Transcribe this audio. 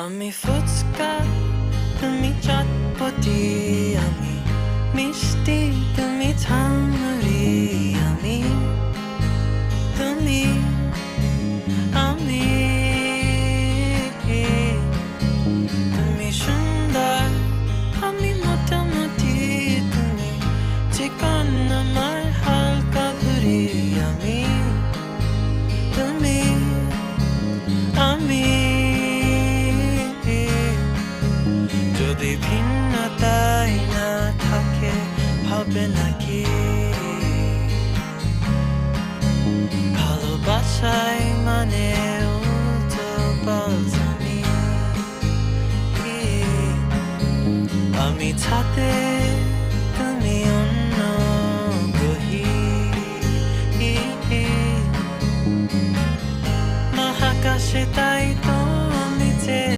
আমি ফুচকা তুমি চটপটি, আমি মিষ্টি তুমি ঝালমুড়ি, আমি তুমি আমি তুমি সুন্দর আমি মোটামুটি, তুমি চিকন আমার হালকা ভুঁড়ি, আমি তুমি আমি যদি ভিন্নতাই না থাকে হবে নাকি ভালোবাসায় মানে উল্টো পাল্টানি। আমি ছাদে তুমি অন্য গ্রহী, মহাকাশে তাই